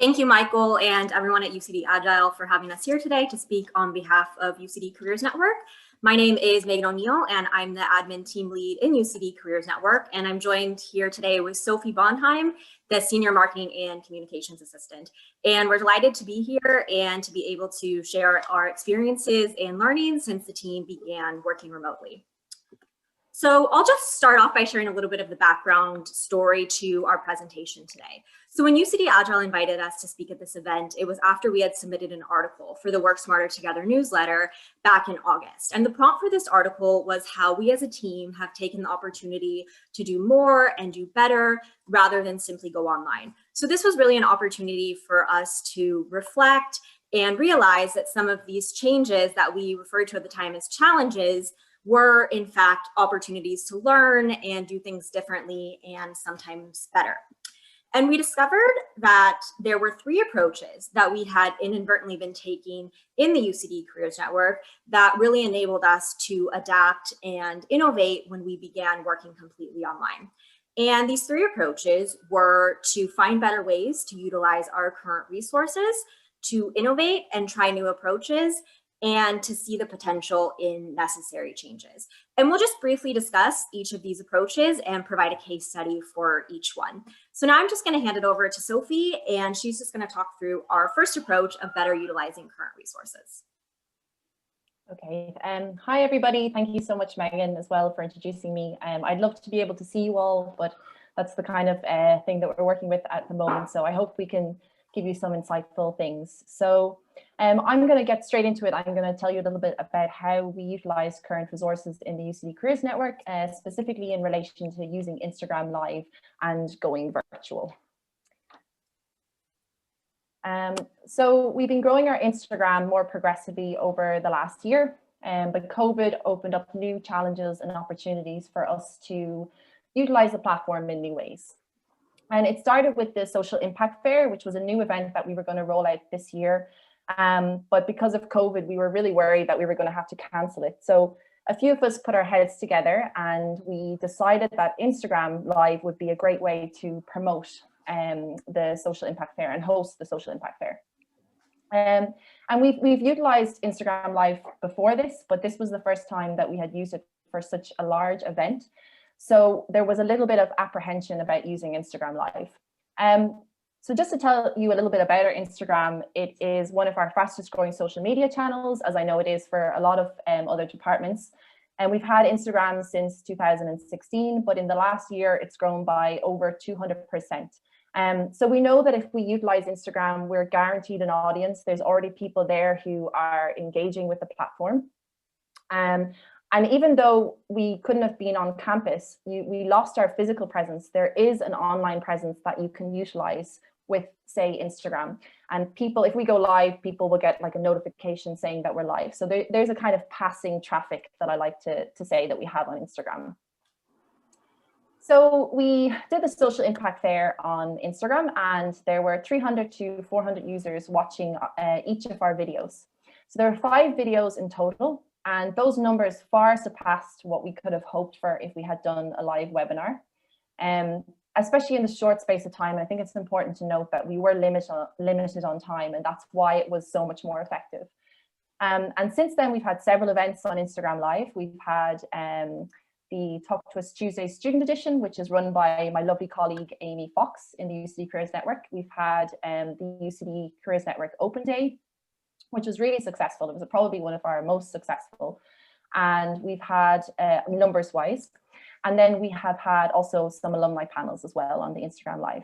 Thank you, Michael, and everyone at UCD Agile for having us here today to speak on behalf of UCD Careers Network. My name is Megan O'Neill, and I'm the admin team lead in UCD Careers Network, and I'm joined here today with Sophie Bonheim, the Senior Marketing and Communications Assistant. And we're delighted to be here and to be able to share our experiences and learnings since the team began working remotely. So I'll just start off by sharing a little bit of the background story to our presentation today. So when UCD Agile invited us to speak at this event, it was after we had submitted an article for the Work Smarter Together newsletter back in August. And the prompt for this article was how we as a team have taken the opportunity to do more and do better rather than simply go online. So this was really an opportunity for us to reflect and realize that some of these changes that we referred to at the time as challenges were in fact opportunities to learn and do things differently and sometimes better. And we discovered that there were three approaches that we had inadvertently been taking in the UCD Careers Network that really enabled us to adapt and innovate when we began working completely online. And these three approaches were to find better ways to utilize our current resources, to innovate and try new approaches, and to see the potential in necessary changes. And we'll just briefly discuss each of these approaches and provide a case study for each one. So now I'm just going to hand it over to Sophie, and she's just going to talk through our first approach of better utilizing current resources. Okay, hi everybody. Thank you so much, Megan, as well for introducing me. I'd love to be able to see you all, but that's the kind of thing that we're working with at the moment. So I hope we can give you some insightful things. So I'm going to get straight into it. I'm going to tell you a little bit about how we utilize current resources in the UCD Careers Network, specifically in relation to using Instagram Live and going virtual. So we've been growing our Instagram more progressively over the last year, but COVID opened up new challenges and opportunities for us to utilize the platform in new ways. And it started with the Social Impact Fair, which was a new event that we were going to roll out this year. But because of COVID, we were really worried that we were going to have to cancel it. So a few of us put our heads together and we decided that Instagram Live would be a great way to promote the Social Impact Fair and host the Social Impact Fair. And we've utilized Instagram Live before this, but this was the first time that we had used it for such a large event. So there was a little bit of apprehension about using Instagram Live. So just to tell you a little bit about our Instagram, it is one of our fastest growing social media channels, as I know it is for a lot of other departments. And we've had Instagram since 2016, but in the last year, it's grown by over 200%. So we know that if we utilize Instagram, we're guaranteed an audience. There's already people there who are engaging with the platform. And even though we couldn't have been on campus, we lost our physical presence. There is an online presence that you can utilize with, say, Instagram. And people, if we go live, people will get like a notification saying that we're live. So there's a kind of passing traffic that I like to say that we have on Instagram. So we did the Social Impact Fair on Instagram, and there were 300 to 400 users watching each of our videos. So there are 5 videos in total. And those numbers far surpassed what we could have hoped for if we had done a live webinar. Especially in the short space of time, I think it's important to note that we were limited on time, and that's why it was so much more effective. And since then, we've had several events on Instagram Live. We've had the Talk to Us Tuesday Student Edition, which is run by my lovely colleague, Amy Fox in the UCD Careers Network. We've had the UCD Careers Network Open Day, which was really successful. It was probably one of our most successful. And we've had numbers wise. And then we have had also some alumni panels as well on the Instagram Live.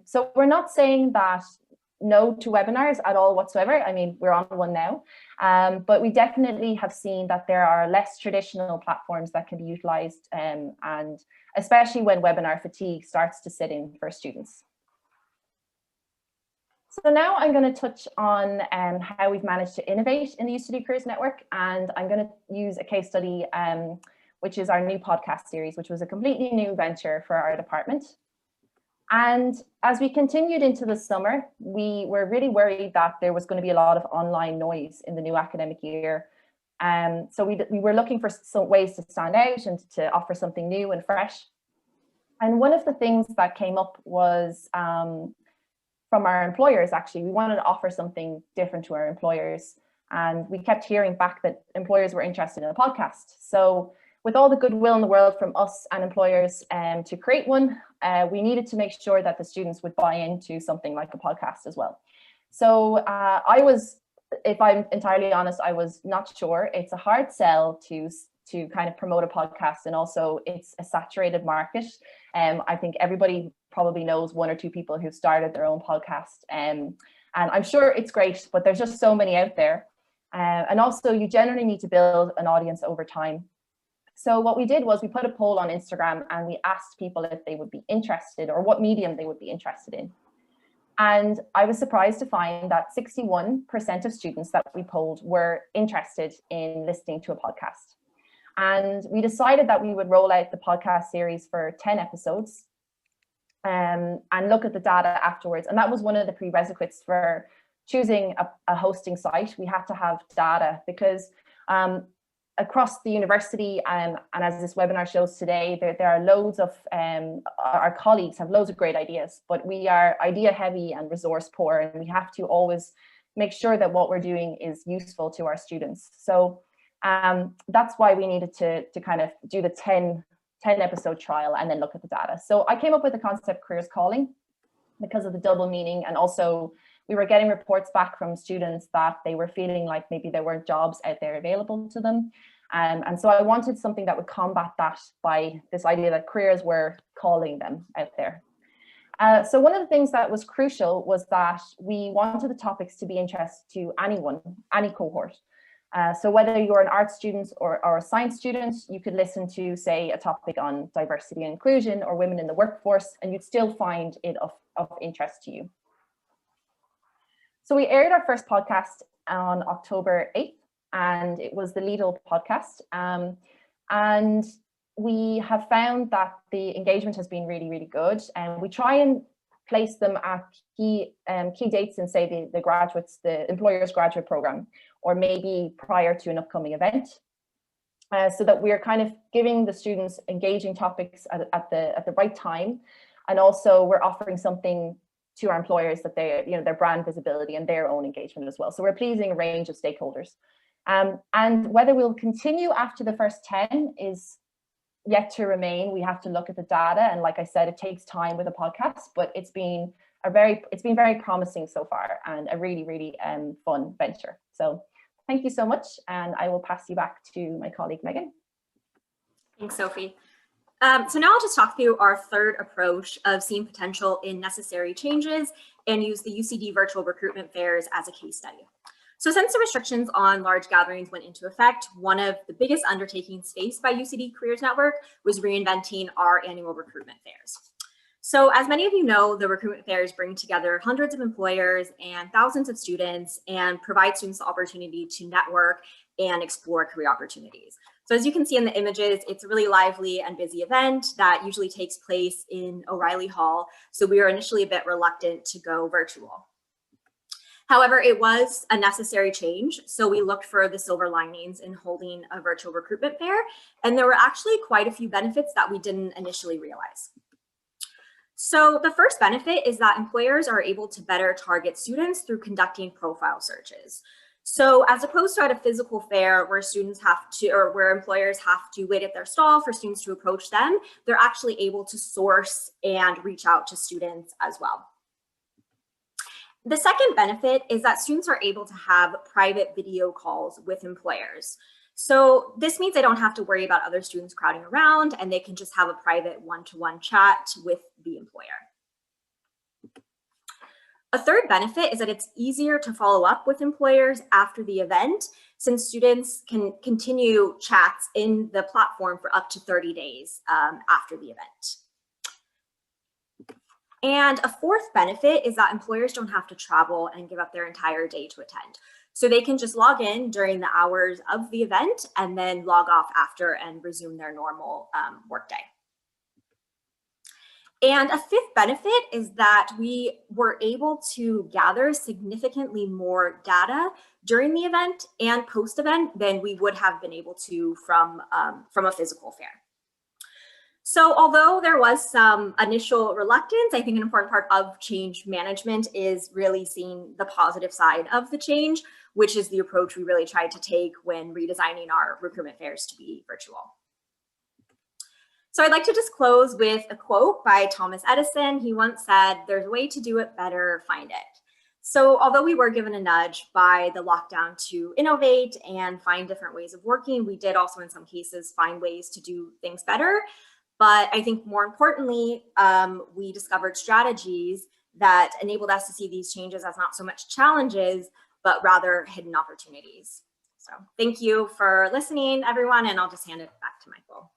So we're not saying that no to webinars at all whatsoever. I mean, we're on one now, but we definitely have seen that there are less traditional platforms that can be utilized, and especially when webinar fatigue starts to sit in for students. So now I'm going to touch on how we've managed to innovate in the UCD Careers Network, and I'm going to use a case study, which is our new podcast series, which was a completely new venture for our department. And as we continued into the summer, we were really worried that there was going to be a lot of online noise in the new academic year. So we were looking for some ways to stand out and to offer something new and fresh. And one of the things that came up was from from our employers, actually. We wanted to offer something different to our employers. And we kept hearing back that employers were interested in a podcast. So with all the goodwill in the world from us and employers to create one, we needed to make sure that the students would buy into something like a podcast as well. So I was, if I'm entirely honest, I was not sure. It's a hard sell to kind of promote a podcast, and also it's a saturated market. I think everybody probably knows one or two people who started their own podcast, and I'm sure it's great, but there's just so many out there. And also you generally need to build an audience over time. So what we did was we put a poll on Instagram and we asked people if they would be interested or what medium they would be interested in. And I was surprised to find that 61% of students that we polled were interested in listening to a podcast. And we decided that we would roll out the podcast series for 10 episodes and look at the data afterwards. And that was one of the prerequisites for choosing a hosting site. We had to have data because across the university, and as this webinar shows today, there are loads of, our colleagues have loads of great ideas, but we are idea heavy and resource poor, and we have to always make sure that what we're doing is useful to our students. So that's why we needed to kind of do the 10 episode trial and then look at the data. So I came up with the concept careers calling because of the double meaning, and also we were getting reports back from students that they were feeling like maybe there weren't jobs out there available to them. And so I wanted something that would combat that by this idea that careers were calling them out there. So one of the things that was crucial was that we wanted the topics to be interest to anyone, any cohort. So whether you're an art student or a science student, you could listen to, say, a topic on diversity and inclusion or women in the workforce, and you'd still find it of interest to you. So we aired our first podcast on October 8th, and it was the Lidl podcast. And we have found that the engagement has been really, really good. And we try and place them at key dates in, say, the employer's graduate program, or maybe prior to an upcoming event, so that we're kind of giving the students engaging topics at the right time. And also we're offering something to our employers that their brand visibility and their own engagement as well. So we're pleasing a range of stakeholders. And whether we'll continue after the first 10 is yet to remain. We have to look at the data. And like I said, it takes time with a podcast, but it's been very promising so far, and a really, really fun venture. So thank you so much. And I will pass you back to my colleague, Megan. Thanks, Sophie. So now I'll just talk through our third approach of seeing potential in necessary changes and use the UCD virtual recruitment fairs as a case study. So since the restrictions on large gatherings went into effect, one of the biggest undertakings faced by UCD Careers Network was reinventing our annual recruitment fairs. So as many of you know, the recruitment fairs bring together hundreds of employers and thousands of students and provide students the opportunity to network and explore career opportunities. So as you can see in the images, it's a really lively and busy event that usually takes place in O'Reilly Hall. So we were initially a bit reluctant to go virtual. However, it was a necessary change. So we looked for the silver linings in holding a virtual recruitment fair. And there were actually quite a few benefits that we didn't initially realize. So the first benefit is that employers are able to better target students through conducting profile searches. So as opposed to at a physical fair where students have to, or where employers have to wait at their stall for students to approach them, they're actually able to source and reach out to students as well. The second benefit is that students are able to have private video calls with employers. So this means they don't have to worry about other students crowding around, and they can just have a private one-to-one chat with the employer. A third benefit is that it's easier to follow up with employers after the event, since students can continue chats in the platform for up to 30 days after the event. And a fourth benefit is that employers don't have to travel and give up their entire day to attend. So they can just log in during the hours of the event and then log off after and resume their normal workday. And a fifth benefit is that we were able to gather significantly more data during the event and post-event than we would have been able to from a physical fair. So although there was some initial reluctance, I think an important part of change management is really seeing the positive side of the change, which is the approach we really tried to take when redesigning our recruitment fairs to be virtual. So I'd like to just close with a quote by Thomas Edison. He once said, "There's a way to do it better, find it." So although we were given a nudge by the lockdown to innovate and find different ways of working, we did also in some cases find ways to do things better. But I think more importantly, we discovered strategies that enabled us to see these changes as not so much challenges, but rather hidden opportunities. So thank you for listening, everyone, and I'll just hand it back to Michael.